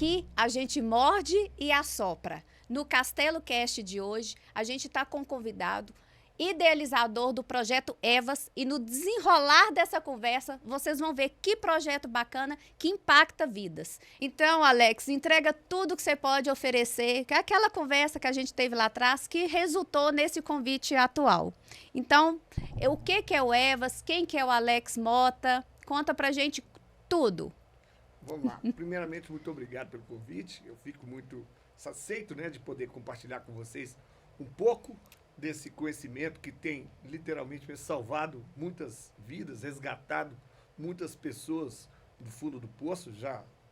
aqui a gente morde e assopra. No Castelo Cast de hoje, a gente está com um convidado, idealizador do projeto EVAS, e no desenrolar dessa conversa, vocês vão ver que projeto bacana que impacta vidas. Então, Alex, entrega tudo que você pode oferecer, que é aquela conversa que a gente teve lá atrás, que resultou nesse convite atual. Então, o que é o EVAS? Quem que é o Alex Mota? Conta pra gente tudo. Vamos lá. Primeiramente, muito obrigado pelo convite. Eu fico muito satisfeito, né, de poder compartilhar com vocês um pouco desse conhecimento que tem literalmente salvado muitas vidas, resgatado muitas pessoas do fundo do poço.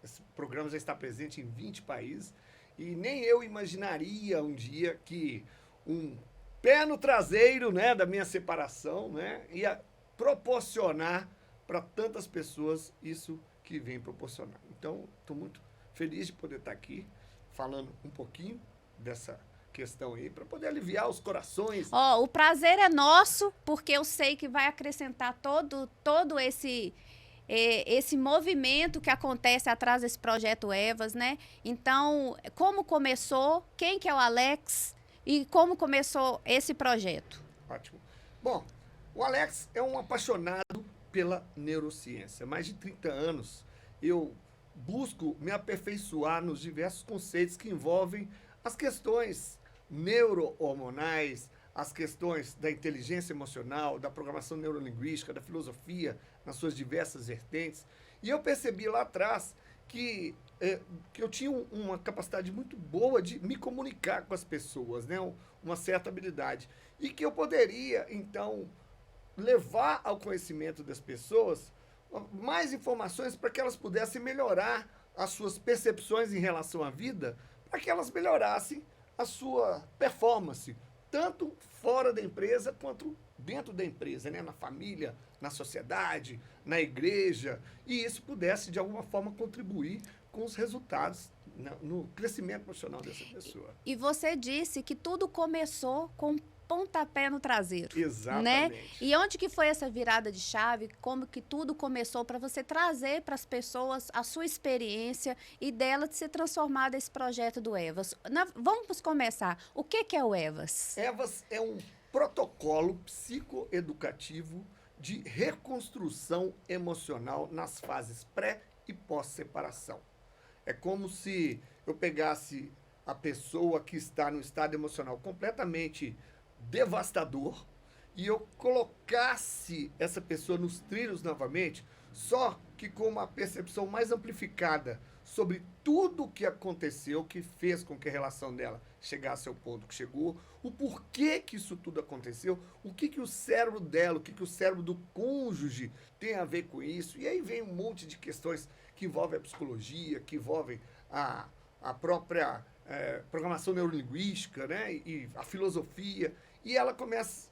Esse programa já está presente em 20 países e nem eu imaginaria um dia que um pé no traseiro, né, da minha separação, né, ia proporcionar para tantas pessoas isso que vem proporcionar. Então, estou muito feliz de poder estar aqui falando um pouquinho dessa questão aí, para poder aliviar os corações. O prazer é nosso, porque eu sei que vai acrescentar todo esse movimento que acontece atrás desse projeto EVAS, né? Então, como começou, quem que é o Alex e como começou esse projeto? Ótimo. Bom, o Alex é um apaixonado pela neurociência. Há mais de 30 anos eu busco me aperfeiçoar nos diversos conceitos que envolvem as questões neuro-hormonais, as questões da inteligência emocional, da programação neurolinguística, da filosofia, nas suas diversas vertentes. E eu percebi lá atrás que eu tinha uma capacidade muito boa de me comunicar com as pessoas, né? Uma certa habilidade. E que eu poderia, então, levar ao conhecimento das pessoas mais informações para que elas pudessem melhorar as suas percepções em relação à vida, para que elas melhorassem a sua performance, tanto fora da empresa quanto dentro da empresa, né? Na família, na sociedade, na igreja, e isso pudesse, de alguma forma, contribuir com os resultados no crescimento profissional dessa pessoa. E você disse que tudo começou com pontapé no traseiro. Exatamente. Né? E onde que foi essa virada de chave? Como que tudo começou para você trazer para as pessoas a sua experiência e dela de ser transformada esse projeto do EVAS? Vamos começar. O que é o EVAS? EVAS é um protocolo psicoeducativo de reconstrução emocional nas fases pré e pós-separação. É como se eu pegasse a pessoa que está no estado emocional completamente devastador e eu colocasse essa pessoa nos trilhos novamente, só que com uma percepção mais amplificada sobre tudo o que aconteceu, que fez com que a relação dela chegasse ao ponto que chegou, o porquê que isso tudo aconteceu, o que o cérebro dela, o que o cérebro do cônjuge tem a ver com isso. E aí vem um monte de questões que envolvem a psicologia, que envolvem a própria programação neurolinguística, né, e a filosofia. E ela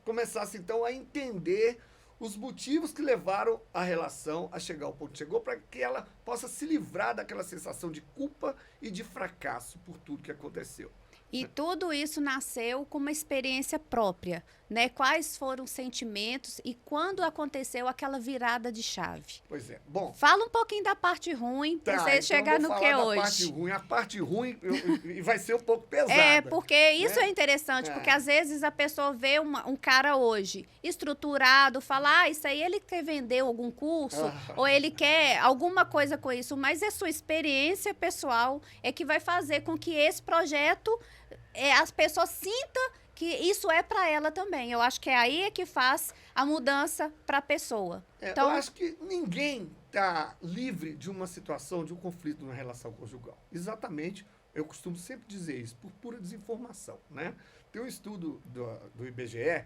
começasse, então, a entender os motivos que levaram a relação a chegar ao ponto que chegou, para que ela possa se livrar daquela sensação de culpa e de fracasso por tudo que aconteceu. E tudo isso nasceu com uma experiência própria, né? Quais foram os sentimentos e quando aconteceu aquela virada de chave? Pois é. Bom, fala um pouquinho da parte ruim, para você então chegar no que é hoje. A parte ruim vai ser um pouco pesada. Porque isso né? é interessante, porque às vezes a pessoa vê um cara hoje estruturado, fala, isso aí ele quer vender algum curso, ou ele quer alguma coisa com isso, mas a sua experiência pessoal é que vai fazer com que esse projeto as pessoas sintam que isso é para ela também. Eu acho que é aí que faz a mudança para a pessoa. Então, eu acho que ninguém está livre de uma situação, de um conflito na relação conjugal. Exatamente, eu costumo sempre dizer isso, por pura desinformação, né? Tem um estudo do IBGE,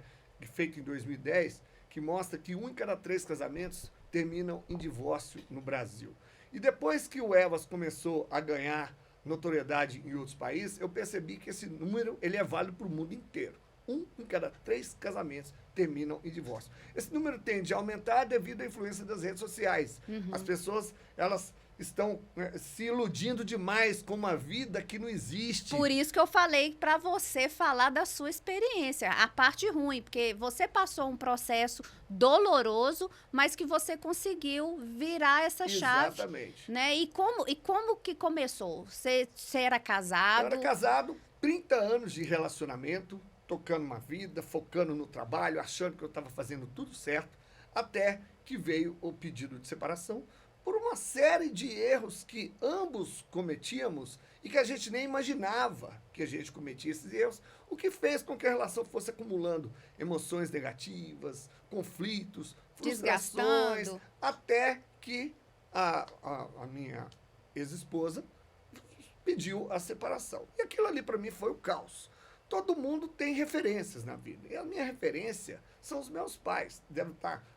feito em 2010, que mostra que 1 em cada 3 casamentos terminam em divórcio no Brasil. E depois que o EVAS começou a ganhar notoriedade em outros países, eu percebi que esse número ele é válido para o mundo inteiro. 1 em cada 3 casamentos terminam em divórcio. Esse número tende a aumentar devido à influência das redes sociais. As pessoas, elas estão se iludindo demais com uma vida que não existe. Por isso que eu falei para você falar da sua experiência, a parte ruim, porque você passou um processo doloroso, mas que você conseguiu virar essa chave. Exatamente. Né? E como que começou? Você era casado? Eu era casado, 30 anos de relacionamento, tocando uma vida, focando no trabalho, achando que eu estava fazendo tudo certo, até que veio o pedido de separação por uma série de erros que ambos cometíamos e que a gente nem imaginava que a gente cometia esses erros, o que fez com que a relação fosse acumulando emoções negativas, conflitos, frustrações, desgastando, até que a minha ex-esposa pediu a separação. E aquilo ali para mim foi o caos. Todo mundo tem referências na vida. E a minha referência são os meus pais.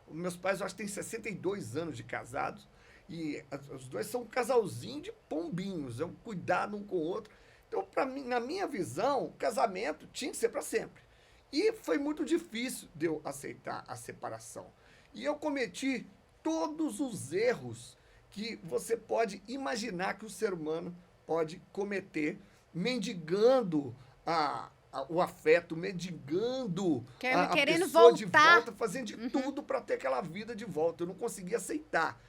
Os meus pais, eu acho que têm 62 anos de casados. E os dois são um casalzinho de pombinhos. É um cuidado um com o outro. Então, para mim, na minha visão, o casamento tinha que ser para sempre. E foi muito difícil de eu aceitar a separação. E eu cometi todos os erros que você pode imaginar que o ser humano pode cometer, mendigando o afeto, mendigando a querendo pessoa de voltar. volta, fazendo de tudo para ter aquela vida de volta. Eu não conseguia aceitar.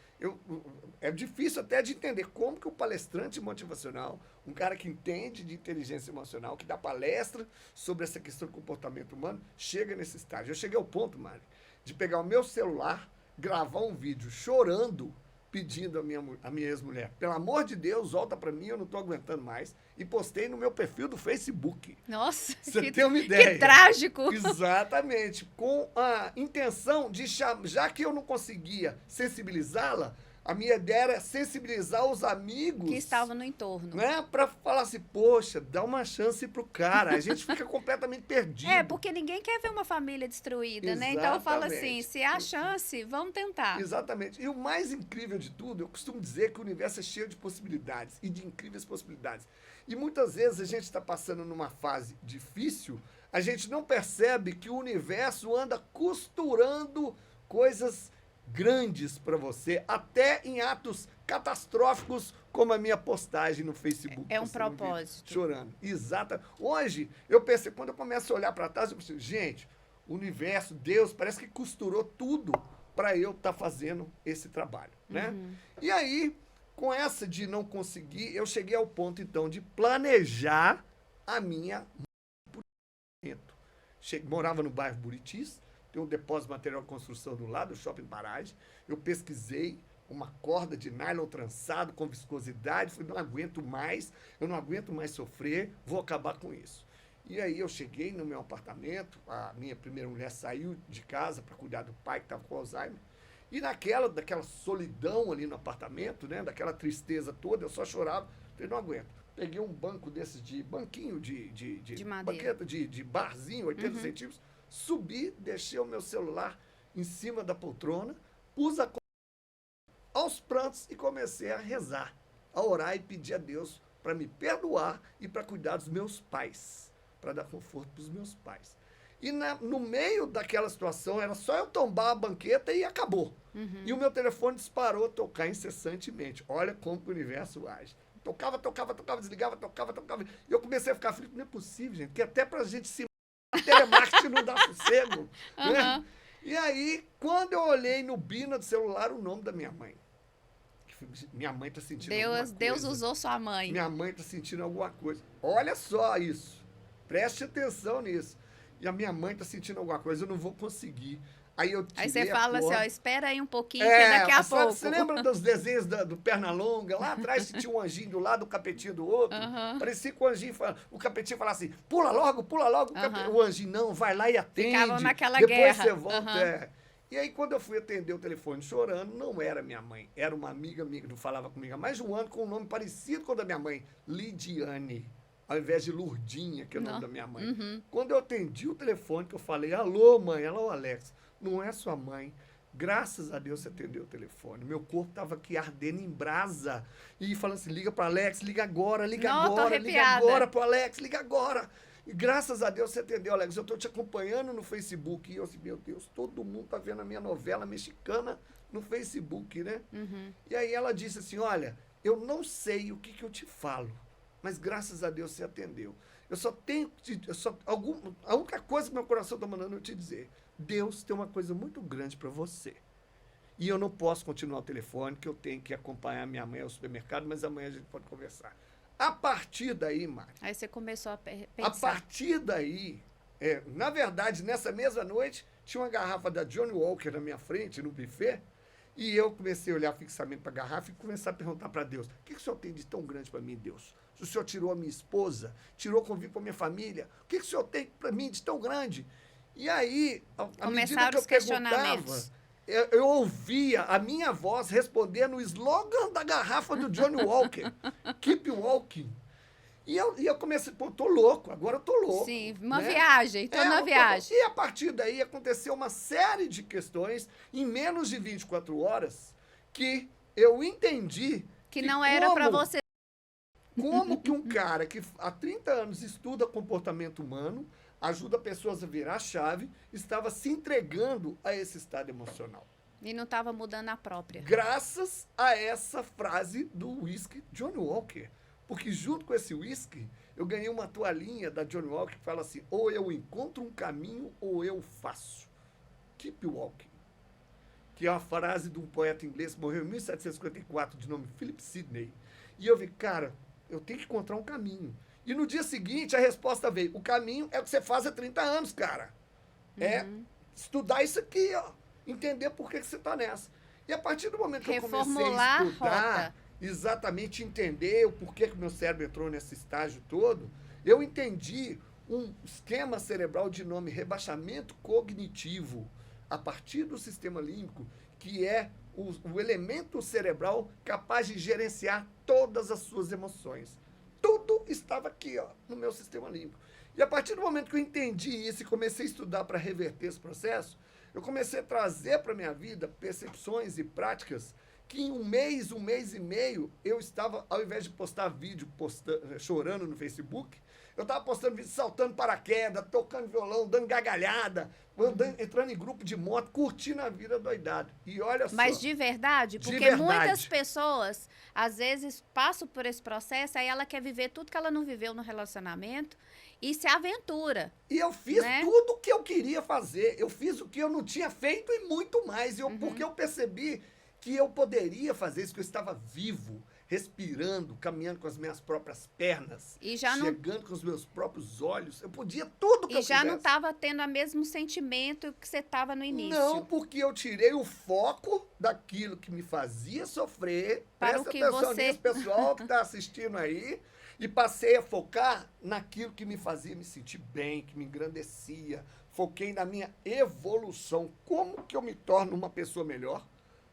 É difícil até de entender como que o palestrante motivacional, um cara que entende de inteligência emocional, que dá palestra sobre essa questão do comportamento humano, chega nesse estágio. Eu cheguei ao ponto, Mari, de pegar o meu celular, gravar um vídeo chorando, pedindo a minha ex-mulher, pelo amor de Deus, volta pra mim, eu não tô aguentando mais, e postei no meu perfil do Facebook. Nossa, Você tem uma ideia. Que trágico. Exatamente, com a intenção de, já que eu não conseguia sensibilizá-la, a minha ideia era sensibilizar os amigos Que estavam no entorno. né, para falar assim, poxa, dá uma chance pro cara, a gente fica completamente perdido. Porque ninguém quer ver uma família destruída, né? Então eu falo assim, se há chance, vamos tentar. Exatamente. E o mais incrível de tudo, eu costumo dizer que o universo é cheio de possibilidades e de incríveis possibilidades. E muitas vezes a gente está passando numa fase difícil, a gente não percebe que o universo anda costurando coisas grandes para você, até em atos catastróficos, como a minha postagem no Facebook. É um você não viu, propósito. chorando. Exato. Hoje, eu pensei, quando eu começo a olhar para trás, eu pensei, gente, o universo, Deus, parece que costurou tudo para eu estar fazendo esse trabalho, né? E aí, com essa de não conseguir, eu cheguei ao ponto, então, de planejar a minha morava no bairro Buritis, tem um depósito de material de construção do lado, o Shopping Parage. Eu pesquisei uma corda de nylon trançado com viscosidade, falei, não aguento mais, eu não aguento mais sofrer, vou acabar com isso. E aí eu cheguei no meu apartamento, a minha primeira mulher saiu de casa para cuidar do pai que estava com Alzheimer, e daquela solidão ali no apartamento, né, daquela tristeza toda, eu só chorava, falei, não aguento. Peguei um banco desses banquinho de madeira, banqueta de barzinho, 80 centímetros, subi, deixei o meu celular em cima da poltrona, pus aos prantos e comecei a rezar, a orar e pedir a Deus para me perdoar e para cuidar dos meus pais, para dar conforto para os meus pais. E no meio daquela situação, era só eu tombar a banqueta e acabou. E o meu telefone disparou a tocar incessantemente. Olha como o universo age. Tocava, desligava, tocava. E eu comecei a ficar aflito, não é possível, gente, que até pra gente se telemarketing não dá sossego, né? E aí, quando eu olhei no Bina do celular, o nome da minha mãe. Minha mãe tá sentindo alguma coisa. Deus usou sua mãe. Minha mãe tá sentindo alguma coisa. Olha só isso. Preste atenção nisso. E a minha mãe tá sentindo alguma coisa, eu não vou conseguir. Aí você fala assim, ó, espera aí um pouquinho, que é, daqui a pouco. Você lembra dos desenhos do Pernalonga? Lá atrás tinha um anjinho do lado, o capetinho do outro. Parecia que o capetinho falava assim, pula logo. O anjinho, não, vai lá e atende. Ficavam naquela depois guerra. Você volta. E aí, quando eu fui atender o telefone chorando, não era minha mãe, era uma amiga minha que falava comigo há mais de um ano, com um nome parecido com o da minha mãe, Lidiane, ao invés de Lurdinha, que é o nome da minha mãe. Quando eu atendi o telefone, que eu falei, alô, mãe, alô, Alex. Não é sua mãe. Graças a Deus você atendeu o telefone. Meu corpo estava aqui ardendo em brasa. E falando assim, liga para Alex, liga agora Tô liga agora pro Alex, liga agora. E graças a Deus você atendeu, Alex. Eu estou te acompanhando no Facebook. E eu assim, meu Deus, todo mundo está vendo a minha novela mexicana no Facebook, né? E aí ela disse assim, olha, eu não sei o que eu te falo, mas graças a Deus você atendeu. Eu só tenho que a única coisa que meu coração está mandando eu te dizer, Deus tem uma coisa muito grande para você. E eu não posso continuar o telefone, que eu tenho que acompanhar minha mãe ao supermercado, mas amanhã a gente pode conversar. A partir daí, Mari. Aí você começou a pensar. A partir daí, na verdade, nessa mesma noite, tinha uma garrafa da Johnny Walker na minha frente, no buffet, e eu comecei a olhar fixamente para a garrafa e começar a perguntar para Deus, o que o Senhor tem de tão grande para mim, Deus? Se o Senhor tirou a minha esposa, tirou o convite para minha família, o que o Senhor tem para mim de tão grande? E aí, à medida que eu perguntava, eu ouvia a minha voz respondendo o slogan da garrafa do Johnny Walker, Keep Walking. E eu comecei, pô, tô louco, agora eu tô louco. Sim, uma viagem, tô na viagem. E a partir daí aconteceu uma série de questões em menos de 24 horas que eu entendi que não era para você. Como que um cara que há 30 anos estuda comportamento humano, ajuda pessoas a virar a chave, estava se entregando a esse estado emocional. E não estava mudando a própria. Graças a essa frase do whisky Johnny Walker. Porque junto com esse whisky, eu ganhei uma toalhinha da Johnny Walker que fala assim, ou eu encontro um caminho ou eu faço. Keep walking. Que é uma frase de um poeta inglês que morreu em 1754, de nome Philip Sidney. E eu vi, cara, eu tenho que encontrar um caminho. E no dia seguinte, a resposta veio, o caminho é o que você faz há 30 anos, cara. É estudar isso aqui, ó. Entender por que você está nessa. E a partir do momento que eu comecei a estudar, exatamente entender o porquê que o meu cérebro entrou nesse estágio todo, eu entendi um esquema cerebral de nome rebaixamento cognitivo, a partir do sistema límbico, que é o elemento cerebral capaz de gerenciar todas as suas emoções. Tudo estava aqui, ó, no meu sistema límbico. E a partir do momento que eu entendi isso e comecei a estudar para reverter esse processo, eu comecei a trazer para a minha vida percepções e práticas que em um mês e meio, eu estava, ao invés de postar vídeo chorando no Facebook, eu estava postando vídeo saltando paraquedas, tocando violão, dando gargalhada, entrando em grupo de moto, curtindo a vida doidado. E olha só. Mas de verdade? Porque muitas pessoas, às vezes, passam por esse processo, aí ela quer viver tudo que ela não viveu no relacionamento e se aventura. E eu fiz tudo o que eu queria fazer. Eu fiz o que eu não tinha feito e muito mais. Porque eu percebi que eu poderia fazer isso, que eu estava vivo, respirando, caminhando com as minhas próprias pernas, e já chegando com os meus próprios olhos. Eu podia tudo que eu quisesse. E já não estava tendo o mesmo sentimento que você estava no início. Não, porque eu tirei o foco daquilo que me fazia sofrer. Para Presta o que atenção você... nisso, pessoal que está assistindo aí. E passei a focar naquilo que me fazia me sentir bem, que me engrandecia. Foquei na minha evolução. Como que eu me torno uma pessoa melhor?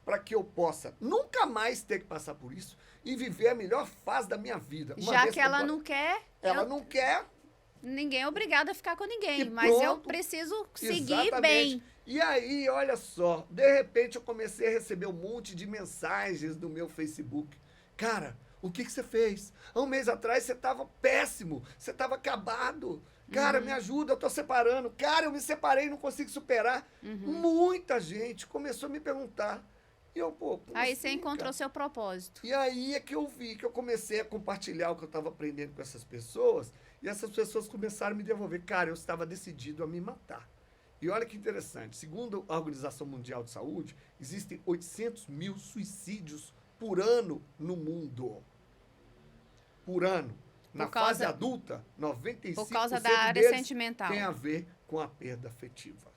Para que eu possa nunca mais ter que passar por isso e viver a melhor fase da minha vida. Já que ela não quer... Ela não quer. Ninguém é obrigado a ficar com ninguém, e mas eu preciso seguir bem. E aí, olha só, de repente eu comecei a receber um monte de mensagens no meu Facebook. Cara, o que você fez? Há um mês atrás você estava péssimo, você estava acabado. Cara, me ajuda, eu tô separando. Cara, eu me separei e não consigo superar. Muita gente começou a me perguntar. E eu, pô, aí assim, você encontrou seu propósito. E aí é que eu vi, que eu comecei a compartilhar o que eu estava aprendendo com essas pessoas, e essas pessoas começaram a me devolver. Cara, eu estava decidido a me matar. E olha que interessante, segundo a Organização Mundial de Saúde, existem 800 mil suicídios por ano no mundo. Por ano. Na fase adulta, 95% por causa da área deles sentimental. Tem a ver com a perda afetiva.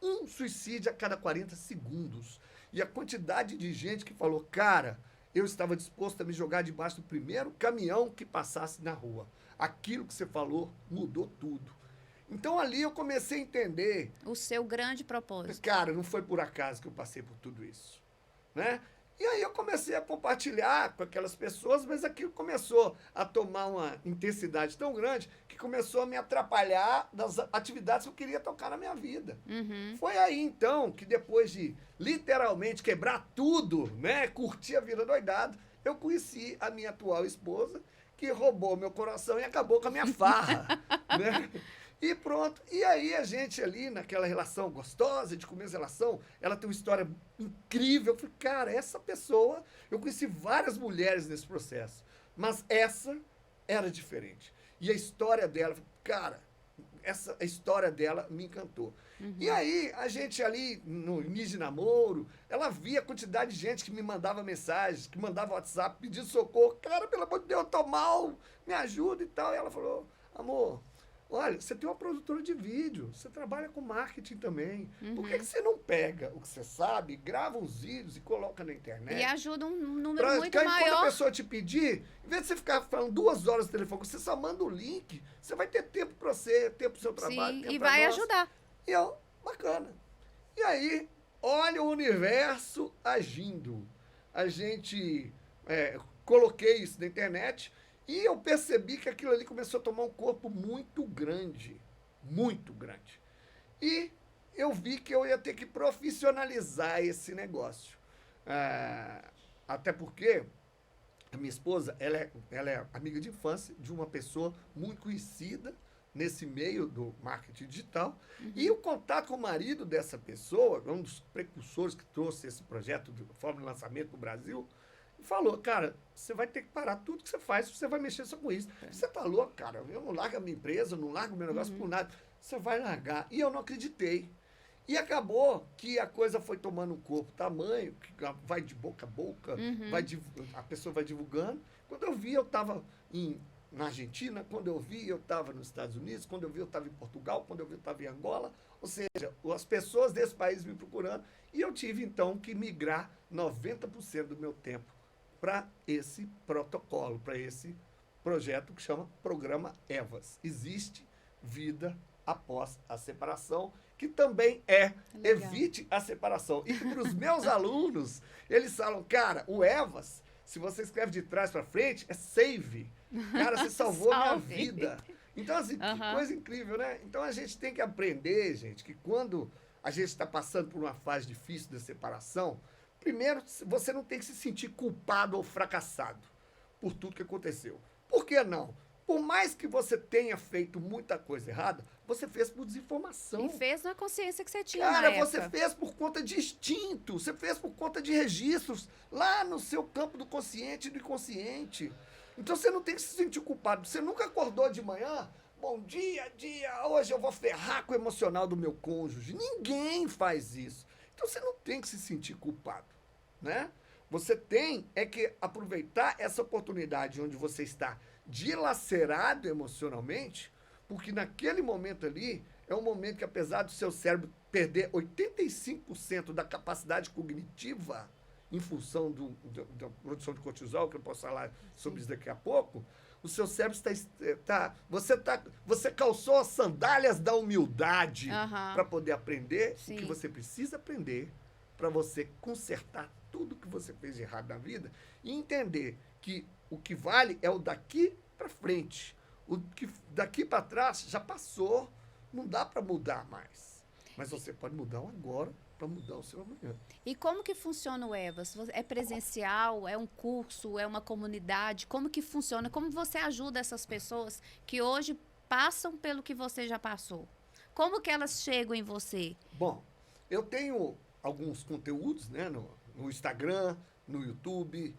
Um suicídio a cada 40 segundos. E a quantidade de gente que falou, cara, eu estava disposto a me jogar debaixo do primeiro caminhão que passasse na rua. Aquilo que você falou mudou tudo. Então ali eu comecei a entender... o seu grande propósito. Cara, não foi por acaso que eu passei por tudo isso, né? E aí eu comecei a compartilhar com aquelas pessoas, mas aquilo começou a tomar uma intensidade tão grande que começou a me atrapalhar das atividades que eu queria tocar na minha vida. Foi aí, então, que depois de literalmente quebrar tudo, né, curtir a vida doidado, eu conheci a minha atual esposa, que roubou meu coração e acabou com a minha farra, né? E pronto. E aí a gente ali, naquela relação gostosa, de começo de relação, ela tem uma história incrível. Eu falei, cara, essa pessoa... Eu conheci várias mulheres nesse processo, mas essa era diferente. E a história dela, cara, a história dela me encantou. E aí, a gente ali, no início de namoro, ela via a quantidade de gente que me mandava mensagens, que mandava WhatsApp, pedindo socorro. Cara, pelo amor de Deus, eu tô mal, me ajuda e tal. E ela falou, amor, olha, você tem uma produtora de vídeo, você trabalha com marketing também. Por que você não pega o que você sabe, grava uns vídeos e coloca na internet? E ajuda um número Pra muito quando maior. a pessoa te pedir, em vez de você ficar falando 2 horas no telefone, você só manda o link, você vai ter tempo para você, tempo para o seu trabalho, Sim, tempo e pra vai nós. ajudar. E eu, bacana. E aí, olha o universo agindo. A gente, coloquei isso na internet e eu percebi que aquilo ali começou a tomar um corpo muito grande. Muito grande. E eu vi que eu ia ter que profissionalizar esse negócio. Até porque a minha esposa, ela é amiga de infância de uma pessoa muito conhecida nesse meio do marketing digital. E o contato com o marido dessa pessoa, um dos precursores que trouxe esse projeto de forma de lançamento no Brasil, falou, cara, você vai ter que parar tudo que você faz, você vai mexer só com isso. Você tá louco, cara, eu não largo a minha empresa, eu não largo o meu negócio por nada. Você vai largar. E eu não acreditei. E acabou que a coisa foi tomando um corpo tamanho, que vai de boca a boca, a pessoa vai divulgando. Quando eu vi, eu estava na Argentina, quando eu vi, eu estava nos Estados Unidos, quando eu vi, eu estava em Portugal, quando eu vi, eu estava em Angola. Ou seja, as pessoas desse país me procurando. E eu tive, então, que migrar 90% do meu tempo para esse protocolo, para esse projeto que chama Programa EVAS. Existe vida após a separação, que também evite a separação. E para os meus alunos, eles falam, cara, o EVAS, se você escreve de trás para frente, é save. Cara, você salvou minha vida. Então, assim, que coisa incrível, né? Então, a gente tem que aprender, gente, que quando a gente está passando por uma fase difícil da separação, primeiro, você não tem que se sentir culpado ou fracassado por tudo que aconteceu. Por que não? Por mais que você tenha feito muita coisa errada, você fez por desinformação. E fez na consciência que você tinha Cara, na você época. fez por conta de instinto, você fez por conta de registros lá no seu campo do consciente e do inconsciente. Então você não tem que se sentir culpado. Você nunca acordou de manhã, bom dia, hoje eu vou ferrar com o emocional do meu cônjuge. Ninguém faz isso. Então você não tem que se sentir culpado, né? Você tem que aproveitar essa oportunidade onde você está dilacerado emocionalmente, porque naquele momento ali é um momento que, apesar do seu cérebro perder 85% da capacidade cognitiva em função da produção de cortisol, que eu posso falar sobre isso daqui a pouco, o seu cérebro você calçou as sandálias da humildade para poder aprender o que você precisa aprender para você consertar tudo que você fez de errado na vida e entender que o que vale é o daqui para frente. O que daqui para trás já passou, não dá para mudar mais. Mas você pode mudar o agora para mudar o seu amanhã. E como que funciona o EVAS? É presencial? É um curso? É uma comunidade? Como que funciona? Como você ajuda essas pessoas que hoje passam pelo que você já passou? Como que elas chegam em você? Bom, eu tenho alguns conteúdos, né, no Instagram, no YouTube.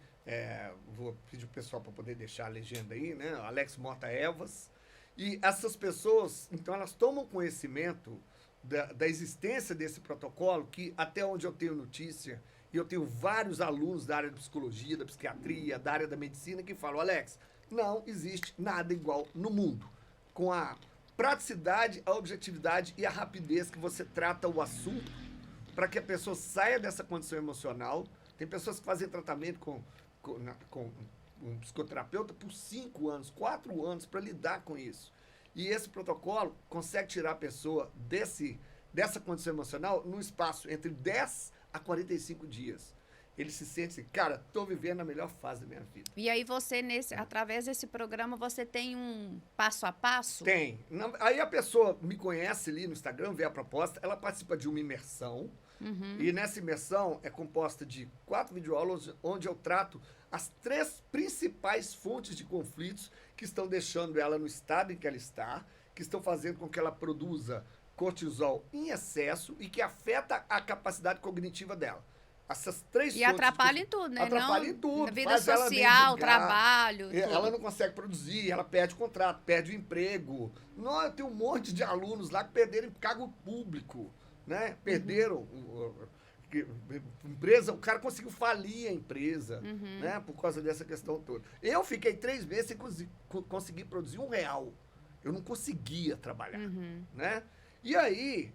Vou pedir o pessoal para poder deixar a legenda aí, né? Alex Mota Evas. E essas pessoas, então, elas tomam conhecimento da existência desse protocolo, que até onde eu tenho notícia, e eu tenho vários alunos da área da psicologia, da psiquiatria, da área da medicina, que falam, Alex, não existe nada igual no mundo. Com a praticidade, a objetividade e a rapidez que você trata o assunto, para que a pessoa saia dessa condição emocional. Tem pessoas que fazem tratamento com um psicoterapeuta por 5 anos, 4 anos para lidar com isso. E esse protocolo consegue tirar a pessoa dessa condição emocional num espaço entre 10 a 45 dias. Ele se sente assim, cara, estou vivendo a melhor fase da minha vida. E aí você, através desse programa, você tem um passo a passo? Tem. Aí a pessoa me conhece ali no Instagram, vê a proposta, ela participa de uma imersão, E nessa imersão é composta de 4 videoaulas onde eu trato as 3 principais fontes de conflitos que estão deixando ela no estado em que ela está, que estão fazendo com que ela produza cortisol em excesso e que afeta a capacidade cognitiva dela. Essas 3 E fontes atrapalha em tudo, né? atrapalha Não, em tudo. na vida faz ela social, mendigar, trabalho, ela tudo. não consegue produzir, ela perde o contrato, perde o emprego. Não, eu tenho um monte de alunos lá que perderam cargo público, né? Perderam empresa, o cara conseguiu falir a empresa, né? Por causa dessa questão toda. Eu fiquei 3 meses sem conseguir produzir R$1. Eu não conseguia trabalhar, né? E aí,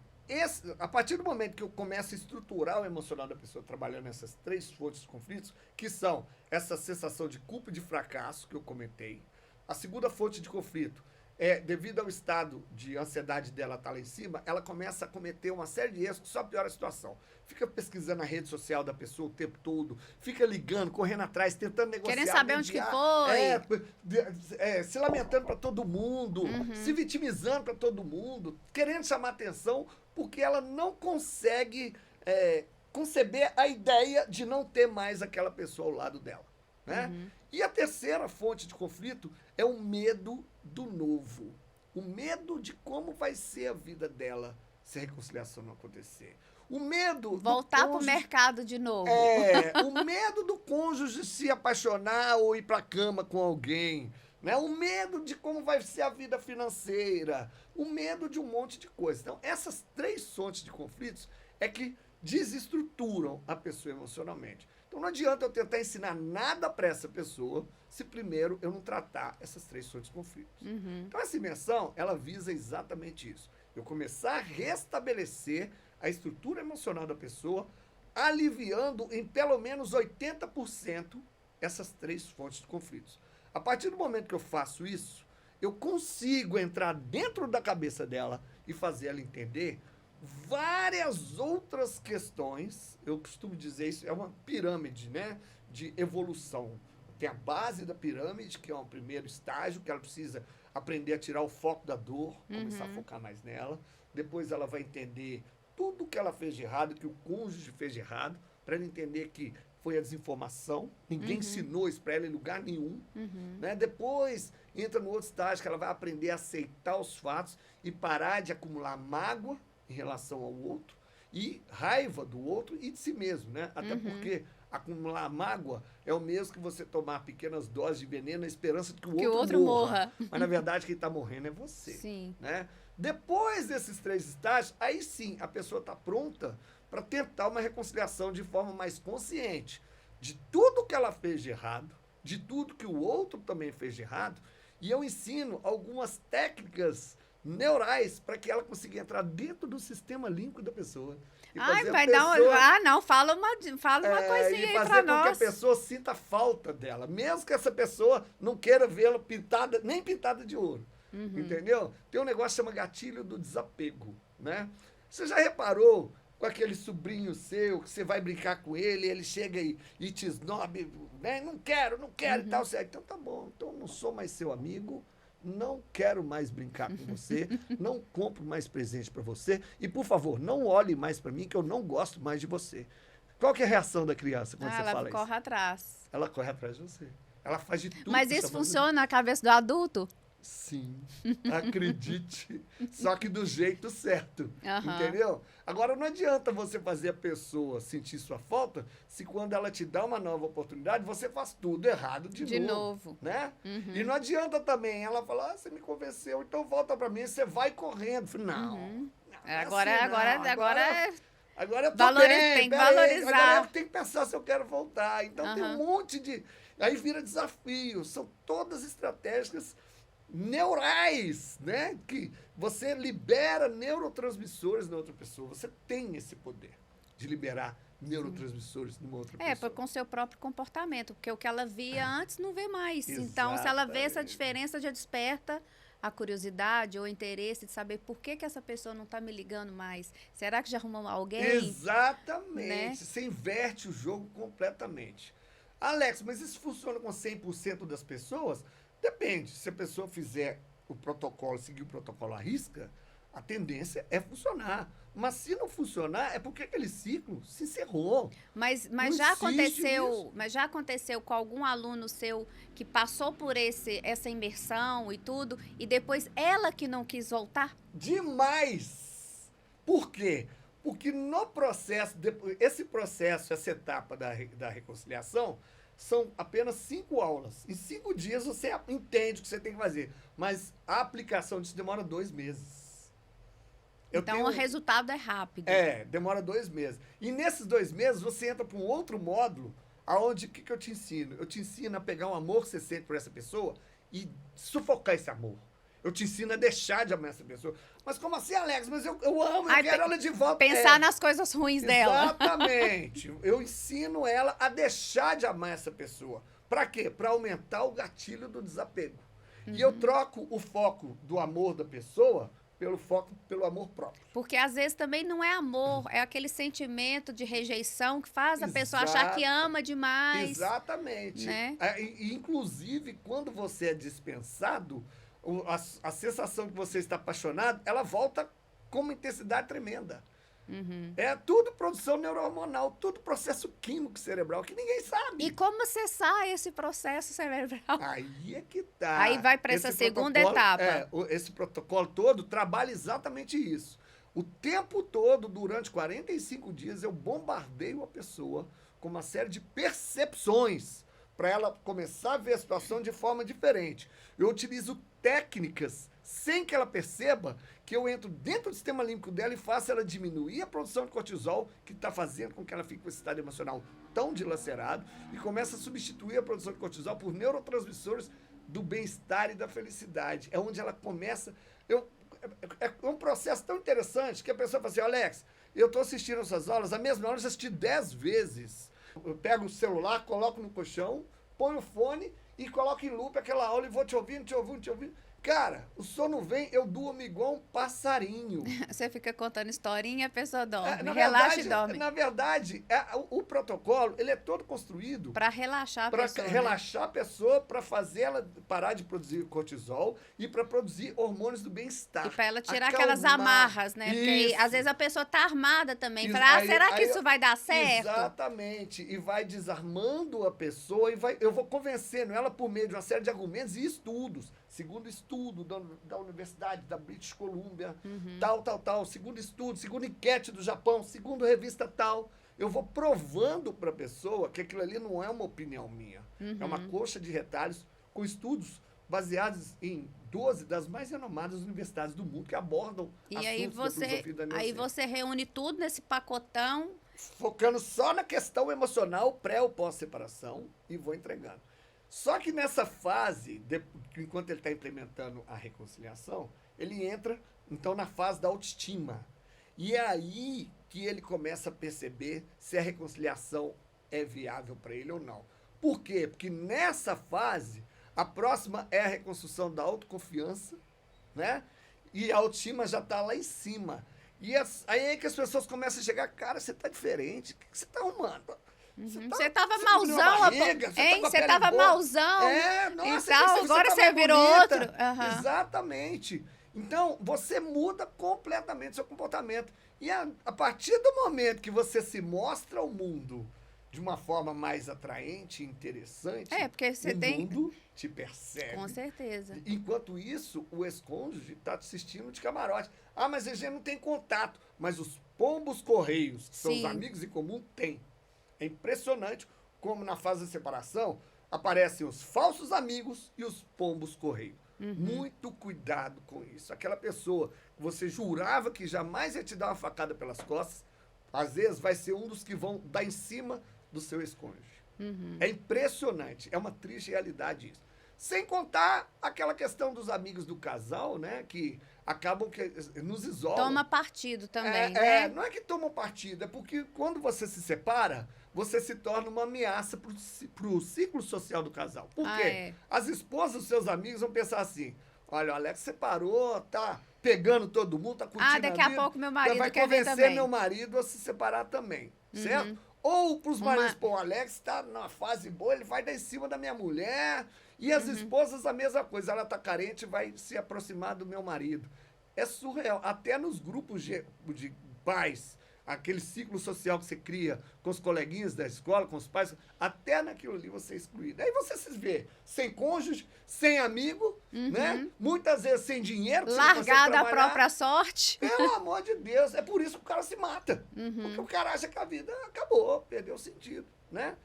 a partir do momento que eu começo a estruturar o emocional da pessoa trabalhando nessas 3 fontes de conflitos, que são essa sensação de culpa e de fracasso que eu comentei. A segunda fonte de conflito é, devido ao estado de ansiedade dela estar lá em cima, ela começa a cometer uma série de erros que só piora a situação. Fica pesquisando a rede social da pessoa o tempo todo, fica ligando, correndo atrás, tentando negociar, Querendo saber onde que foi. se lamentando para todo mundo, se vitimizando para todo mundo, querendo chamar atenção, porque ela não consegue conceber a ideia de não ter mais aquela pessoa ao lado dela, né? E a terceira fonte de conflito é o medo do novo. O medo de como vai ser a vida dela se a reconciliação não acontecer. O medo Voltar pro mercado de novo. O medo do cônjuge se apaixonar ou ir pra cama com alguém, né? O medo de como vai ser a vida financeira, o medo de um monte de coisa. Então, essas 3 fontes de conflitos é que desestruturam a pessoa emocionalmente. Então não adianta eu tentar ensinar nada para essa pessoa se primeiro eu não tratar essas 3 fontes de conflitos. Então essa imersão, ela visa exatamente isso. Eu começar a restabelecer a estrutura emocional da pessoa, aliviando em pelo menos 80% essas 3 fontes de conflitos. A partir do momento que eu faço isso, eu consigo entrar dentro da cabeça dela e fazer ela entender várias outras questões. Eu costumo dizer isso, é uma pirâmide, né, de evolução. Tem a base da pirâmide, que é um primeiro estágio, que ela precisa aprender a tirar o foco da dor, começar a focar mais nela. Depois ela vai entender tudo que ela fez de errado, que o cônjuge fez de errado, para ela entender que foi a desinformação, ninguém ensinou isso para ela em lugar nenhum. Né? Depois entra no outro estágio, que ela vai aprender a aceitar os fatos e parar de acumular mágoa em relação ao outro, e raiva do outro e de si mesmo, né? Até porque acumular mágoa é o mesmo que você tomar pequenas doses de veneno na esperança de que o outro morra. Mas, na verdade, quem está morrendo é você. Sim. Né? Depois desses 3 estágios, aí sim, a pessoa está pronta para tentar uma reconciliação de forma mais consciente de tudo que ela fez de errado, de tudo que o outro também fez de errado, e eu ensino algumas técnicas neurais para que ela consiga entrar dentro do sistema límbico da pessoa. Ai, vai dar uma... Ah, não, fala uma coisinha aí para nós. E fazer com que a pessoa sinta falta dela, mesmo que essa pessoa não queira vê-la pintada, nem pintada de ouro. Entendeu? Tem um negócio que chama gatilho do desapego, né? Você já reparou com aquele sobrinho seu, que você vai brincar com ele, ele chega e te esnobe, né? Não quero e tal. Você, então tá bom, então não sou mais seu amigo, não quero mais brincar com você, não compro mais presente para você e, por favor, não olhe mais para mim que eu não gosto mais de você. Qual que é a reação da criança quando você fala isso? Ela corre atrás. Ela corre atrás de você. Ela faz de tudo. Mas isso funciona na cabeça do adulto? Sim, acredite, só que do jeito certo, entendeu? Agora, não adianta você fazer a pessoa sentir sua falta se quando ela te dá uma nova oportunidade, você faz tudo errado de novo. Né? E não adianta também ela falar, você me convenceu, então volta pra mim, você vai correndo. Não, Agora eu tô bem, tem que valorizar. Agora eu tenho que pensar se eu quero voltar. Então tem um monte de... Aí vira desafio, são todas estratégias neurais, né? Que você libera neurotransmissores na outra pessoa. Você tem esse poder de liberar neurotransmissores numa outra pessoa. Com seu próprio comportamento, porque o que ela via antes não vê mais. Então, se ela vê essa diferença, já desperta a curiosidade ou o interesse de saber por que essa pessoa não está me ligando mais. Será que já arrumou alguém? Exatamente. Né? Você inverte o jogo completamente. Alex, mas isso funciona com 100% das pessoas? Depende. Se a pessoa fizer o protocolo, seguir o protocolo à risca, A tendência é funcionar. Mas se não funcionar, é porque aquele ciclo se encerrou. Mas Não já existe isso. aconteceu com algum aluno seu que passou por essa imersão e tudo, e depois ela que não quis voltar? Demais! Por quê? Porque no processo, esse processo, essa etapa da reconciliação, são apenas 5 aulas. Em 5 dias você entende o que você tem que fazer. Mas a aplicação disso demora 2 meses. Então, o resultado é rápido. Demora 2 meses. E nesses 2 meses, você entra para um outro módulo, aonde, o que eu te ensino? Eu te ensino a pegar um amor que você sente por essa pessoa e sufocar esse amor. Eu te ensino a deixar de amar essa pessoa. Mas como assim, Alex? Mas eu amo, eu quero ela de volta. Pensar nas coisas ruins dela. Exatamente. Eu ensino ela a deixar de amar essa pessoa. Para quê? Para aumentar o gatilho do desapego. E eu troco o foco do amor da pessoa pelo amor próprio. Porque às vezes também não é amor, é aquele sentimento de rejeição que faz a pessoa achar que ama demais. Exatamente. Né? Inclusive, quando você é dispensado, a sensação que você está apaixonado, ela volta com uma intensidade tremenda. É tudo produção neurohormonal, tudo processo químico cerebral que ninguém sabe. E como cessar esse processo cerebral? Aí é que tá. Aí vai para essa segunda etapa. Esse protocolo todo trabalha exatamente isso. O tempo todo, durante 45 dias, eu bombardeio a pessoa com uma série de percepções para ela começar a ver a situação de forma diferente. Eu utilizo técnicas sem que ela perceba que eu entro dentro do sistema límbico dela e faço ela diminuir a produção de cortisol, que está fazendo com que ela fique com esse estado emocional tão dilacerado, e começa a substituir a produção de cortisol por neurotransmissores do bem-estar e da felicidade. É onde ela começa... É um processo tão interessante que a pessoa fala assim, Alex, eu estou assistindo essas aulas, a mesma aula eu já assisti 10 vezes. Eu pego o celular, coloco no colchão, ponho o fone e coloco em loop aquela aula e vou te ouvindo. Cara, o sono vem, eu durmo igual um passarinho. Você fica contando historinha, a pessoa dorme. Relaxa e dorme. Na verdade, o protocolo, ele é todo construído... Para relaxar a pessoa. Para relaxar a pessoa, para fazer ela parar de produzir cortisol e para produzir hormônios do bem-estar. E para ela tirar aquelas amarras, né? Porque aí, às vezes a pessoa tá armada também. Fala, será que isso vai dar certo? Exatamente. E vai desarmando a pessoa e eu vou convencendo ela por meio de uma série de argumentos e estudos. Segundo estudo da Universidade da British Columbia, tal. Segundo estudo, segundo enquete do Japão, segundo revista tal. Eu vou provando para a pessoa que aquilo ali não é uma opinião minha. É uma coxa de retalhos com estudos baseados em 12 das mais renomadas universidades do mundo que abordam assuntos da filosofia da neurociência. Aí você reúne tudo nesse pacotão. Focando só na questão emocional pré ou pós-separação e vou entregando. Só que nessa fase, enquanto ele está implementando a reconciliação, ele entra, então, na fase da autoestima. E é aí que ele começa a perceber se a reconciliação é viável para ele ou não. Por quê? Porque nessa fase, a próxima é a reconstrução da autoconfiança, né? E a autoestima já está lá em cima. E aí é que as pessoas começam a chegar, cara, você está diferente, o que você está arrumando? Você tava mauzão, Você tava mauzão. Nossa, então, agora você virou bonita. outro. Exatamente. Então, você muda completamente seu comportamento. E a partir do momento que você se mostra ao mundo de uma forma mais atraente e interessante, porque você o mundo te percebe. Com certeza. Enquanto isso, o ex-cônjuge está te assistindo de camarote. Mas a gente não tem contato. Mas os pombos correios, que são os amigos em comum, têm. É impressionante como na fase da separação aparecem os falsos amigos e os pombos correio. Muito cuidado com isso. Aquela pessoa que você jurava que jamais ia te dar uma facada pelas costas, às vezes vai ser um dos que vão dar em cima do seu ex-cônjuge. É impressionante. É uma triste realidade isso. Sem contar aquela questão dos amigos do casal, né? Que acabam que nos isolam. Toma partido também, né? Não é que toma partido, é porque quando você se separa, você se torna uma ameaça pro ciclo social do casal. Por quê? As esposas dos seus amigos vão pensar assim, olha, o Alex separou, tá pegando todo mundo, tá curtindo a vida. Daqui a pouco meu marido vai quer ver convencer meu marido a se separar também, certo? Ou pros maridos, o Alex tá numa fase boa, ele vai dar em cima da minha mulher. E as esposas, a mesma coisa. Ela tá carente, vai se aproximar do meu marido. É surreal. Até nos grupos de pais, aquele ciclo social que você cria com os coleguinhas da escola, com os pais, até naquilo ali você é excluído. Aí você se vê sem cônjuge, sem amigo, né? Muitas vezes sem dinheiro. Que Largada à à própria sorte. Pelo amor de Deus. É por isso que o cara se mata. Porque o cara acha que a vida acabou, perdeu o sentido, né?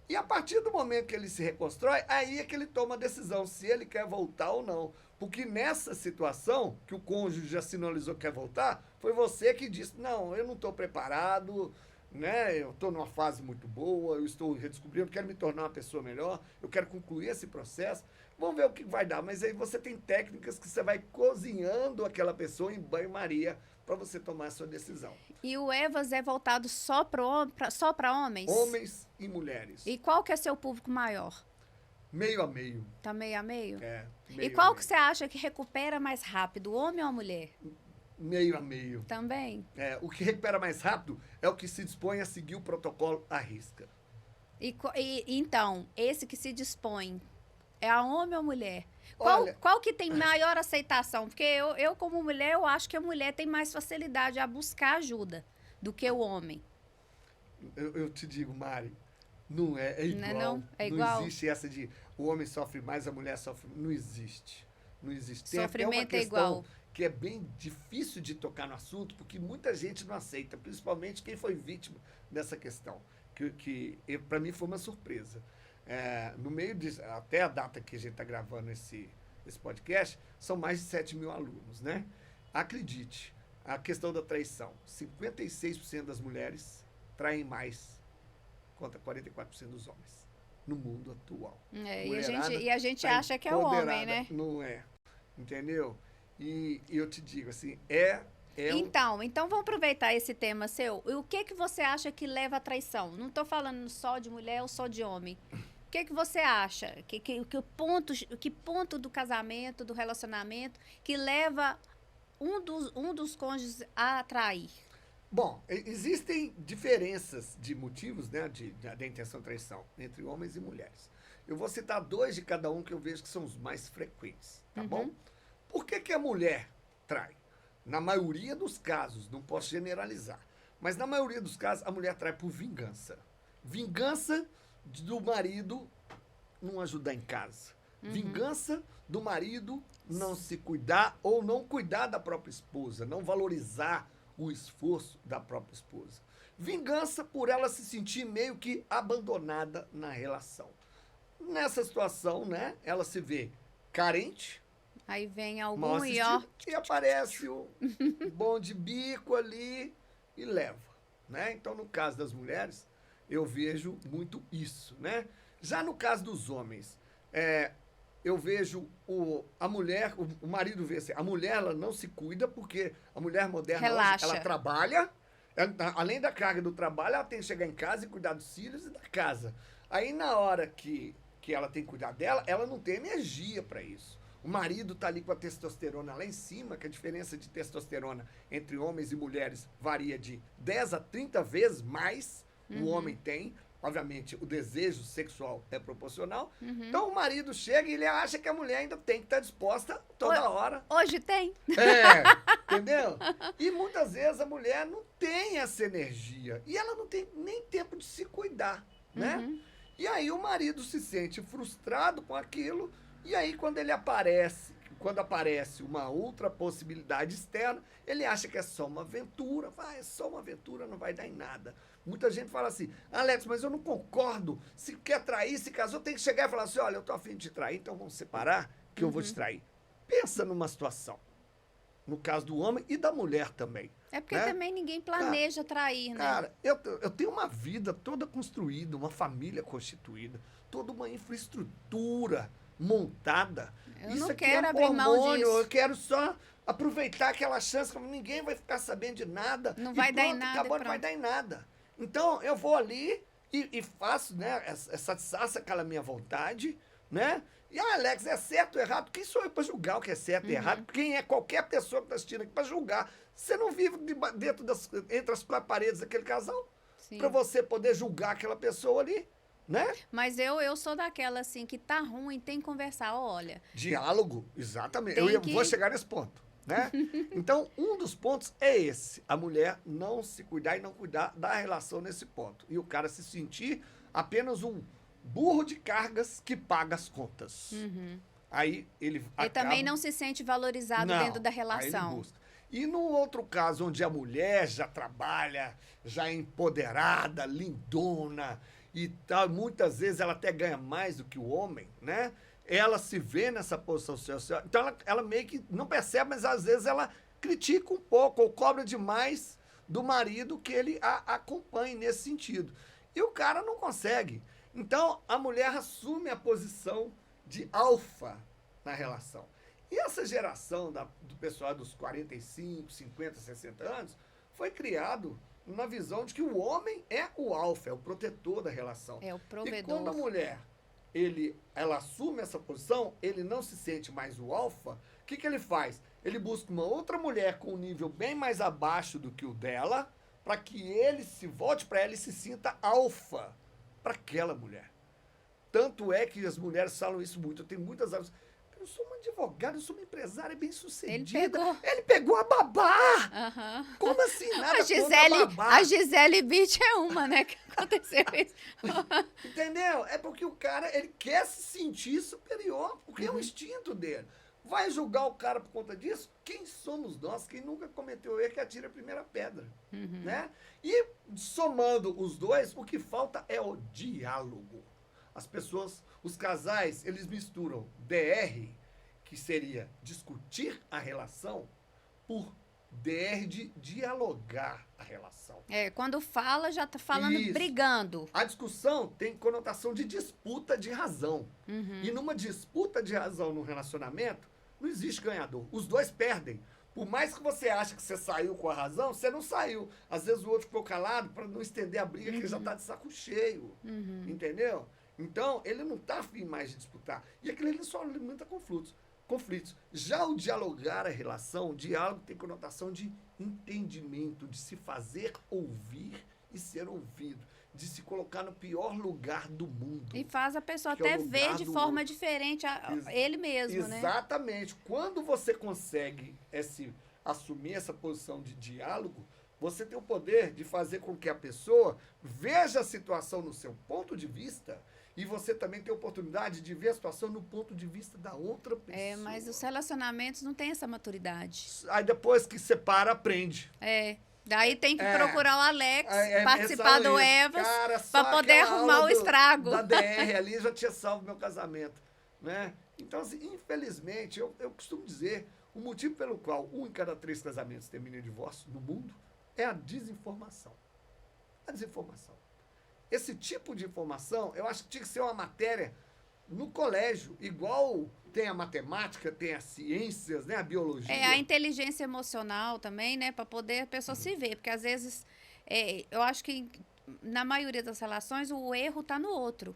E a partir do momento que ele se reconstrói, aí é que ele toma a decisão se ele quer voltar ou não. Porque nessa situação, que o cônjuge já sinalizou que quer voltar, foi você que disse, não, eu não estou preparado, né? Eu estou numa fase muito boa, eu estou redescobrindo, quero me tornar uma pessoa melhor, eu quero concluir esse processo. Vamos ver o que vai dar. Mas aí você tem técnicas que você vai cozinhando aquela pessoa em banho-maria para você tomar a sua decisão. E o Evas é voltado só para homens? Homens e mulheres. E qual que é seu público maior? Meio a meio. Tá meio a meio? É. E qual que você acha que recupera mais rápido, o homem ou a mulher? Meio a meio. Também? É, o que recupera mais rápido é o que se dispõe a seguir o protocolo à risca. Então, esse que se dispõe, é a homem ou a mulher? Olha, Qual que tem maior aceitação? Porque eu, como mulher, eu acho que a mulher tem mais facilidade a buscar ajuda do que o homem. eu te digo, Mari, não é, é igual. Não? É igual? Não existe essa de o homem sofre mais, a mulher sofre. Não existe. Não existe. Tem até uma Sofrimento é questão igual. que é bem difícil de tocar no assunto, porque muita gente não aceita, principalmente quem foi vítima dessa questão, que para mim foi uma surpresa. No meio de, até a data que a gente está gravando esse podcast, são mais de 7 mil alunos, né? Acredite, a questão da traição, 56% das mulheres traem mais contra 44% dos homens no mundo atual. E a gente tá acha que é o homem, empoderada, né? Não é, entendeu? E eu te digo assim, Então vamos aproveitar esse tema seu. E o que você acha que leva à traição? Não estou falando só de mulher ou só de homem. O que você acha? Que ponto do casamento, do relacionamento, que leva um dos cônjuges a trair? Bom, existem diferenças de motivos, né, da intenção de traição entre homens e mulheres. Eu vou citar 2 de cada um que eu vejo que são os mais frequentes, tá bom? Por que a mulher trai? Na maioria dos casos, não posso generalizar, mas na maioria dos casos a mulher trai por vingança. Vingança do marido não ajudar em casa. Vingança do marido não se cuidar ou não cuidar da própria esposa, não valorizar o esforço da própria esposa. Vingança por ela se sentir meio que abandonada na relação. Nessa situação, né, ela se vê carente. Aí vem mal algum assistido, e aparece o bom de bico ali e leva, né? Então, no caso das mulheres, eu vejo muito isso, né? Já no caso dos homens, eu vejo a mulher, o marido vê assim, a mulher ela não se cuida porque a mulher moderna hoje, ela trabalha, além da carga do trabalho, ela tem que chegar em casa e cuidar dos filhos e da casa. Aí na hora que ela tem que cuidar dela, ela não tem energia para isso. O marido tá ali com a testosterona lá em cima, que a diferença de testosterona entre homens e mulheres varia de 10 a 30 vezes mais. O homem tem. Obviamente, o desejo sexual é proporcional. Então, o marido chega e ele acha que a mulher ainda tem que estar disposta toda hora. Hoje tem. Entendeu? E muitas vezes a mulher não tem essa energia. E ela não tem nem tempo de se cuidar, né? E aí o marido se sente frustrado com aquilo. E aí, quando aparece uma outra possibilidade externa, ele acha que é só uma aventura. É só uma aventura, não vai dar em nada. Muita gente fala assim, Alex, mas eu não concordo. Se quer trair, se casou, tem que chegar e falar assim, olha, eu tô a fim de te trair, então vamos separar, que eu vou te trair. Pensa numa situação. No caso do homem e da mulher também. É porque também ninguém planeja trair, né? Cara, eu tenho uma vida toda construída, uma família constituída, toda uma infraestrutura montada. Eu Isso não aqui quero é um abrir mão hormônio, disso. eu quero só aproveitar aquela chance, como ninguém vai ficar sabendo de nada. Não vai dar em nada, Acabou, não vai dar em nada. Então, eu vou ali e faço, né, satisfaço aquela minha vontade, né? E, Alex, é certo ou errado? Quem sou eu para julgar o que é certo e errado? Quem é qualquer pessoa que está assistindo aqui para julgar? Você não vive dentro entre as 4 paredes daquele casal para você poder julgar aquela pessoa ali, né? Mas eu sou daquela, assim, que tá ruim, tem que conversar, olha. Diálogo, exatamente. Vou chegar nesse ponto. né? Então, um dos pontos é esse. A mulher não se cuidar e não cuidar da relação nesse ponto. E o cara se sentir apenas um burro de cargas que paga as contas. Aí ele E também não se sente valorizado dentro da Aí ele relação. busca. E no outro caso, onde a mulher já trabalha, já é empoderada, lindona e tal, muitas vezes ela até ganha mais do que o homem, né? Ela se vê nessa posição social. Então ela meio que não percebe, mas às vezes ela critica um pouco ou cobra demais do marido que ele a acompanhe nesse sentido. E o cara não consegue. Então a mulher assume a posição de alfa na relação. E essa geração do pessoal dos 45, 50, 60 anos foi criado na visão de que o homem é o alfa, é o protetor da relação. É o provedor. E quando a mulher ela assume essa posição, ele não se sente mais o alfa, o que ele faz? Ele busca uma outra mulher com um nível bem mais abaixo do que o dela, para que ele se volte para ela e se sinta alfa para aquela mulher. Tanto é que as mulheres falam isso muito. Eu tenho muitas amigas. Eu sou uma advogada, eu sou uma empresária bem-sucedida. Ele pegou a babá! Como assim? Nada contra a babá. A Gisele Bündchen é uma, né? Que aconteceu isso. Entendeu? É porque o cara, ele quer se sentir superior, porque é o instinto dele. Vai julgar o cara por conta disso? Quem somos nós? Quem nunca cometeu erro que atira a primeira pedra, né? E somando os dois, o que falta é o diálogo. As pessoas, os casais, eles misturam DR, que seria discutir a relação, por DR de dialogar a relação. Quando fala, já tá falando Isso. Brigando. A discussão tem conotação de disputa de razão. E numa disputa de razão no relacionamento, não existe ganhador. Os dois perdem. Por mais que você ache que você saiu com a razão, você não saiu. Às vezes o outro ficou calado para não estender a briga, que ele já está de saco cheio. Entendeu? Então, ele não está afim mais de disputar. E aquilo ele só alimenta conflitos. Já o dialogar a relação, o diálogo tem conotação de entendimento, de se fazer ouvir e ser ouvido, de se colocar no pior lugar do mundo. E faz a pessoa que é até o lugar ver de do forma outro. diferente ele mesmo, né? Exatamente. Quando você consegue assumir essa posição de diálogo, você tem o poder de fazer com que a pessoa veja a situação no seu ponto de vista e você também tem a oportunidade de ver a situação no ponto de vista da outra pessoa. Mas os relacionamentos não têm essa maturidade. Aí depois que separa, aprende. Daí tem que procurar o Alex, É participar do Evas, para poder arrumar o estrago. Da DR ali já tinha salvo meu casamento, né? Então, assim, infelizmente, eu costumo dizer, o motivo pelo qual 1 em cada 3 casamentos termina em divórcio no mundo é a desinformação. A desinformação. Esse tipo de informação, eu acho que tinha que ser uma matéria no colégio, igual tem a matemática, tem as ciências, né, a biologia. A inteligência emocional também, né, para poder a pessoa se ver, porque às vezes eu acho que na maioria das relações o erro está no outro,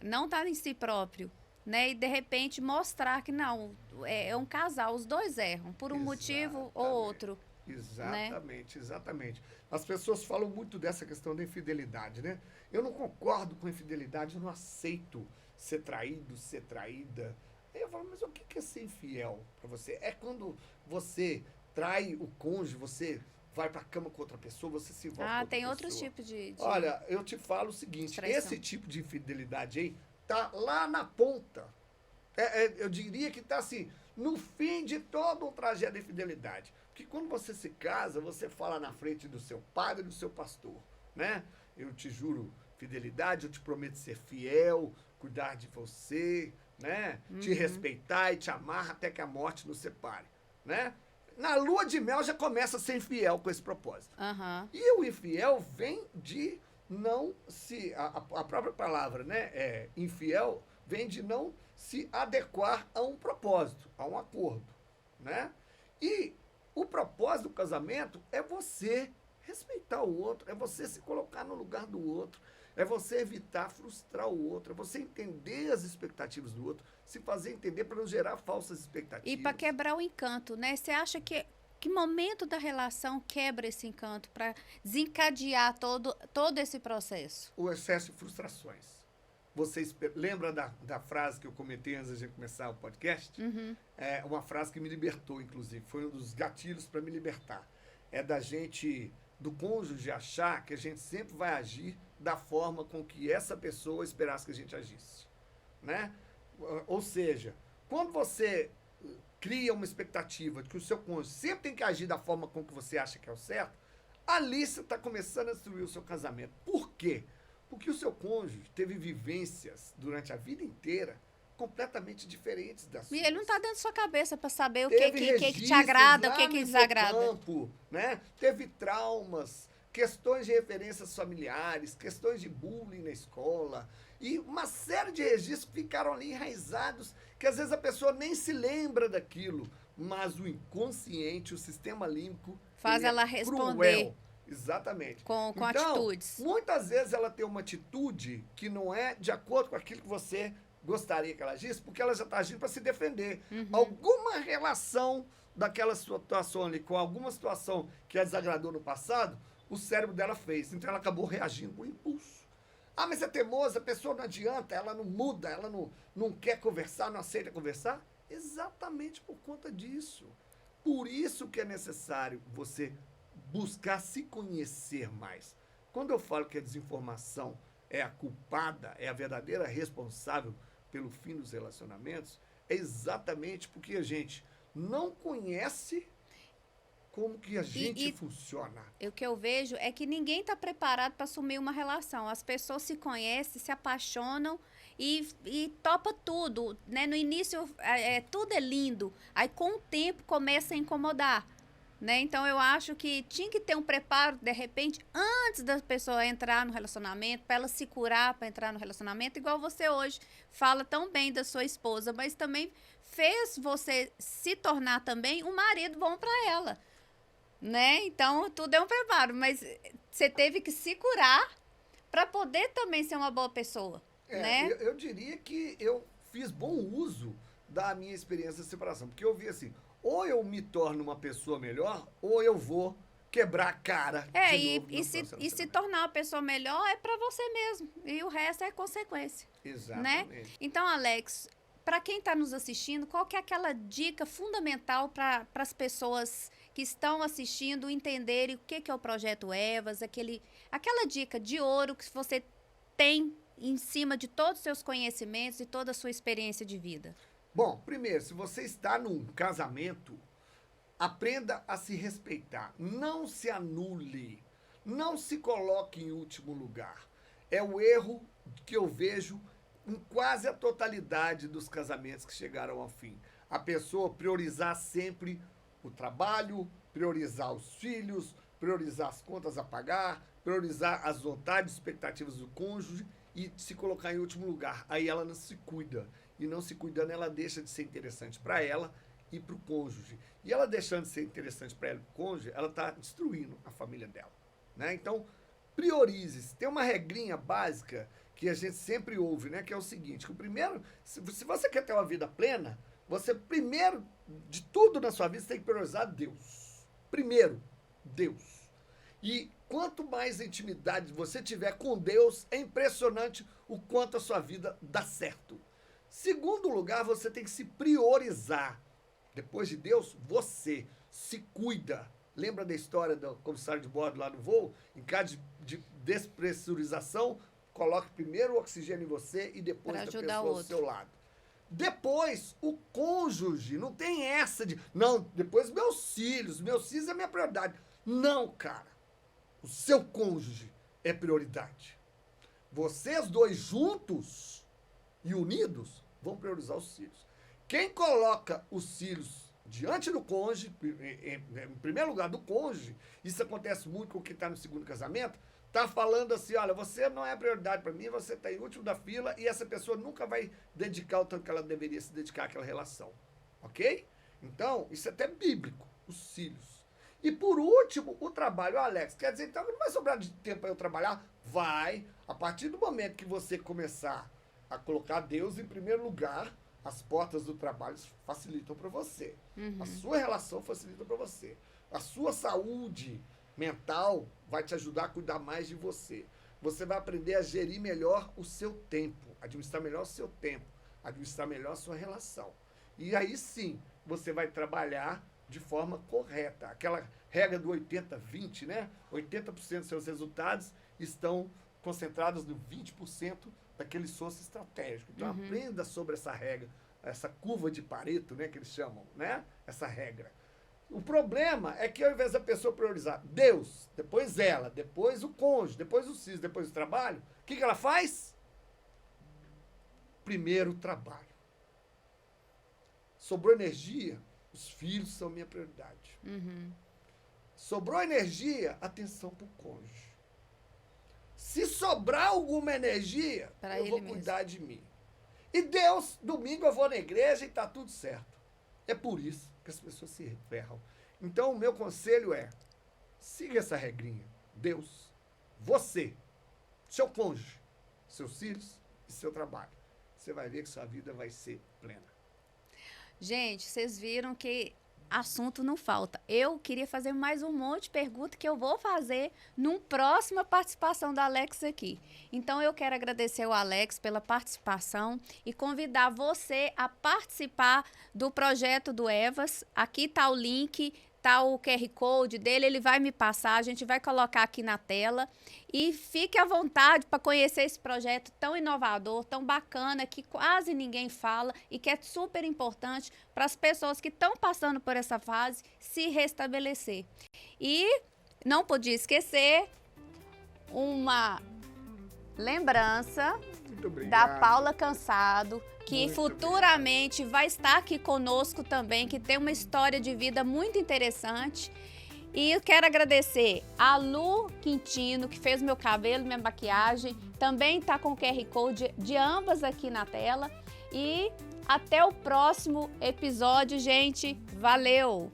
não está em si próprio, né, e de repente mostrar que não, é um casal, os dois erram por um motivo ou outro. Exatamente, né? Exatamente. As pessoas falam muito dessa questão da infidelidade, né? Eu não concordo com a infidelidade, eu não aceito ser traído, ser traída. Aí eu falo, mas o que é ser infiel para você? É quando você trai o cônjuge, você vai para a cama com outra pessoa, você se envolve com outra tem pessoa. Outros tipos de... Olha, eu te falo o seguinte, traição. Esse tipo de infidelidade aí tá lá na ponta. Eu diria que tá assim, no fim de todo um trajeto de infidelidade. Porque quando você se casa, você fala na frente do seu padre e do seu pastor, né? Eu te juro fidelidade, eu te prometo ser fiel, cuidar de você, né? Te respeitar e te amar até que a morte nos separe, né? Na lua de mel já começa a ser infiel com esse propósito. E o infiel vem de não se... A própria palavra, né? Infiel vem de não se adequar a um propósito, a um acordo, né? E o propósito do casamento é você respeitar o outro, é você se colocar no lugar do outro, é você evitar frustrar o outro, é você entender as expectativas do outro, se fazer entender para não gerar falsas expectativas. E para quebrar o encanto, né? Você acha que momento da relação quebra esse encanto para desencadear todo esse processo? O excesso de frustrações. lembra da frase que eu comentei antes de começar o podcast? Uhum. É uma frase que me libertou, inclusive. Foi um dos gatilhos para me libertar. É do cônjuge achar que a gente sempre vai agir da forma com que essa pessoa esperasse que a gente agisse, né? Ou seja, quando você cria uma expectativa de que o seu cônjuge sempre tem que agir da forma com que você acha que é o certo, ali você está começando a destruir o seu casamento. Por quê? Porque o seu cônjuge teve vivências durante a vida inteira completamente diferentes das suas. E ele não está dentro da sua cabeça para saber o Teve que te agrada, o lá que no desagrada. hipocampo, né? Teve traumas, questões de referências familiares, questões de bullying na escola e uma série de registros que ficaram ali enraizados, que às vezes a pessoa nem se lembra daquilo, mas o inconsciente, o sistema límbico, Faz ele ela é responder. cruel. Exatamente. Com Então, atitudes. muitas vezes ela tem uma atitude que não é de acordo com aquilo que você gostaria que ela agisse, porque ela já está agindo para se defender. Uhum. Alguma relação daquela situação ali, com alguma situação que a desagradou no passado, o cérebro dela fez. Então ela acabou reagindo por impulso. Ah, mas é teimosa, a pessoa não adianta, ela não muda, ela não quer conversar, não aceita conversar. Exatamente por conta disso. Por isso que é necessário você buscar se conhecer mais. Quando eu falo que a desinformação é a culpada, é a verdadeira responsável pelo fim dos relacionamentos, é exatamente porque a gente não conhece como que a gente funciona. O que eu vejo é que ninguém está preparado para assumir uma relação. As pessoas se conhecem, se apaixonam e topa tudo, né? No início, tudo é lindo. Aí, com o tempo, começa a incomodar. Né? Então, eu acho que tinha que ter um preparo, de repente, antes da pessoa entrar no relacionamento, para ela se curar para entrar no relacionamento, igual você hoje fala tão bem da sua esposa, mas também fez você se tornar também um marido bom para ela. Né? Então, tudo é um preparo, mas você teve que se curar para poder também ser uma boa pessoa. Né? Eu diria que eu fiz bom uso da minha experiência de separação, porque eu vi assim, ou eu me torno uma pessoa melhor, ou eu vou quebrar a cara de novo. E se tornar uma pessoa melhor é para você mesmo, e o resto é consequência. Exatamente. Né? Então, Alex, para quem está nos assistindo, qual que é aquela dica fundamental para as pessoas que estão assistindo entenderem o que é o Projeto Evas, aquela dica de ouro que você tem em cima de todos os seus conhecimentos e toda a sua experiência de vida? Bom, primeiro, se você está num casamento, aprenda a se respeitar. Não se anule. Não se coloque em último lugar. É o erro que eu vejo em quase a totalidade dos casamentos que chegaram ao fim. A pessoa priorizar sempre o trabalho, priorizar os filhos, priorizar as contas a pagar, priorizar as vontades e expectativas do cônjuge e se colocar em último lugar. Aí ela não se cuida. E não se cuidando, ela deixa de ser interessante para ela e para o cônjuge. E ela deixando de ser interessante para ela e para o cônjuge, ela está destruindo a família dela. Né? Então, priorize. Tem uma regrinha básica que a gente sempre ouve, né? Que é o seguinte, que o primeiro, se você quer ter uma vida plena, você primeiro de tudo na sua vida, você tem que priorizar Deus. Primeiro, Deus. E quanto mais intimidade você tiver com Deus, é impressionante o quanto a sua vida dá certo. Segundo lugar, você tem que se priorizar. Depois de Deus, você se cuida. Lembra da história do comissário de bordo lá no voo? Em caso de despressurização, coloque primeiro o oxigênio em você e depois a pessoa ao seu lado. Depois, o cônjuge. Não tem essa de... Não, depois meus filhos é minha prioridade. Não, cara. O seu cônjuge é prioridade. Vocês dois juntos e unidos vão priorizar os filhos. Quem coloca os filhos diante do cônjuge, em primeiro lugar do cônjuge, isso acontece muito com quem está no segundo casamento, está falando assim, olha, você não é prioridade para mim, você está em último da fila e essa pessoa nunca vai dedicar o tanto que ela deveria se dedicar àquela relação. Ok? Então, isso é até bíblico, os filhos. E por último, o trabalho, Alex. Quer dizer, então não vai sobrar de tempo para eu trabalhar? Vai. A partir do momento que você começar a colocar Deus em primeiro lugar, as portas do trabalho facilitam para você. Uhum. A sua relação facilita para você. A sua saúde mental vai te ajudar a cuidar mais de você. Você vai aprender a gerir melhor o seu tempo. administrar melhor o seu tempo, administrar melhor a sua relação. E aí sim, você vai trabalhar de forma correta. Aquela regra do 80-20, né? 80% dos seus resultados estão concentrados no 20% daquele esforço estratégico. Então, aprenda sobre essa regra, essa curva de Pareto, né, que eles chamam, né? Essa regra. O problema é que ao invés da pessoa priorizar Deus, depois ela, depois o cônjuge, depois os filhos, depois o trabalho, o que ela faz? Primeiro o trabalho. Sobrou energia, os filhos são minha prioridade. Sobrou energia, atenção para o cônjuge. Se sobrar alguma energia, eu vou cuidar de mim. E Deus, domingo eu vou na igreja e está tudo certo. É por isso que as pessoas se ferram. Então, o meu conselho é, siga essa regrinha. Deus, você, seu cônjuge, seus filhos e seu trabalho. Você vai ver que sua vida vai ser plena. Gente, vocês viram que assunto não falta. Eu queria fazer mais um monte de perguntas que eu vou fazer numa próxima participação da Alex aqui. Então, eu quero agradecer ao Alex pela participação e convidar você a participar do projeto do Evas. Aqui está o link, está o QR Code dele, ele vai me passar, a gente vai colocar aqui na tela. E fique à vontade para conhecer esse projeto tão inovador, tão bacana, que quase ninguém fala e que é super importante para as pessoas que estão passando por essa fase se restabelecer. E não podia esquecer uma lembrança da Paula Cansado, que futuramente vai estar aqui conosco também, que tem uma história de vida muito interessante. E eu quero agradecer a Lu Quintino, que fez meu cabelo, minha maquiagem. Também está com o QR Code de ambas aqui na tela. E até o próximo episódio, gente. Valeu!